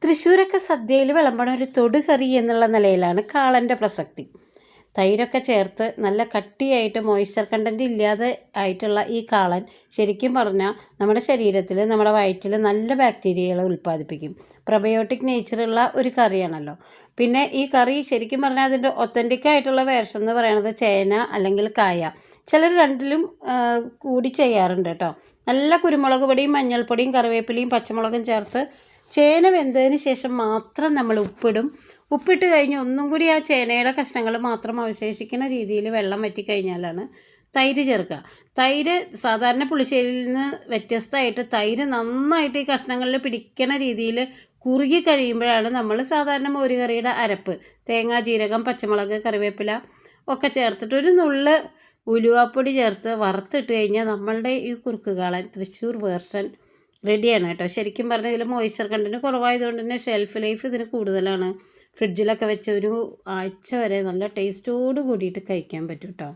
തൃശ്ശൂരൊക്കെ സദ്യയിൽ വിളമ്പണ ഒരു തൊടുകറി എന്നുള്ള നിലയിലാണ് കാളൻ്റെ പ്രസക്തി. തൈരൊക്കെ ചേർത്ത് നല്ല കട്ടിയായിട്ട് മോയ്സ്ചർ കണ്ടൻറ്റ് ഇല്ലാതെ ആയിട്ടുള്ള ഈ കാളൻ ശരിക്കും പറഞ്ഞാൽ നമ്മുടെ ശരീരത്തിൽ, നമ്മുടെ വയറ്റിൽ നല്ല ബാക്ടീരിയകളെ ഉൽപ്പാദിപ്പിക്കും. പ്രബയോട്ടിക് നേച്ചറുള്ള ഒരു കറിയാണല്ലോ. പിന്നെ ഈ കറി ശരിക്കും പറഞ്ഞാൽ അതിൻ്റെ ഒത്തൻറ്റിക് ആയിട്ടുള്ള വേർഷൻ എന്ന് പറയുന്നത് ചേന അല്ലെങ്കിൽ കായ. ചിലർ രണ്ടിലും കൂടി ചെയ്യാറുണ്ട് കേട്ടോ. നല്ല കുരുമുളക് പൊടിയും മഞ്ഞൾപ്പൊടിയും കറിവേപ്പിലയും പച്ചമുളകും ചേർത്ത് ചേന വെന്തതിന് ശേഷം മാത്രം നമ്മൾ ഉപ്പിടും. ഉപ്പിട്ട് കഴിഞ്ഞ് ഒന്നും കൂടി ആ ചേനയുടെ കഷ്ണങ്ങൾ മാത്രം അവശേഷിക്കുന്ന രീതിയിൽ വെള്ളം വറ്റിക്കഴിഞ്ഞാലാണ് തൈര് ചേർക്കുക. തൈര് സാധാരണ പുളിശ്ശേരിയിൽ നിന്ന് വ്യത്യസ്തമായിട്ട് തൈര് നന്നായിട്ട് ഈ കഷ്ണങ്ങളിൽ പിടിക്കണ രീതിയിൽ കുറുകി കഴിയുമ്പോഴാണ് നമ്മൾ സാധാരണ മോരുകറിയുടെ അരപ്പ് തേങ്ങ, ജീരകം, പച്ചമുളക്, കറിവേപ്പില ഒക്കെ ചേർത്തിട്ട് ഒരു നുള്ള് ഉലുവാപ്പൊടി ചേർത്ത് വറുത്തിട്ട് കഴിഞ്ഞാൽ നമ്മളുടെ ഈ കുറുക്കുകാളൻ തൃശ്ശൂർ വേർഷൻ റെഡിയാണ് കേട്ടോ. ശരിക്കും പറഞ്ഞാൽ ഇതിൽ മോയ്സ്ചർ കണ്ടൻറ്റ് കുറവായതുകൊണ്ട് തന്നെ ഷെൽഫ് ലൈഫ് ഇതിന് കൂടുതലാണ്. ഫ്രിഡ്ജിലൊക്കെ വെച്ച് ഒരു ആഴ്ച വരെ നല്ല ടേസ്റ്റോട് കൂടിയിട്ട് കഴിക്കാൻ പറ്റും കേട്ടോ.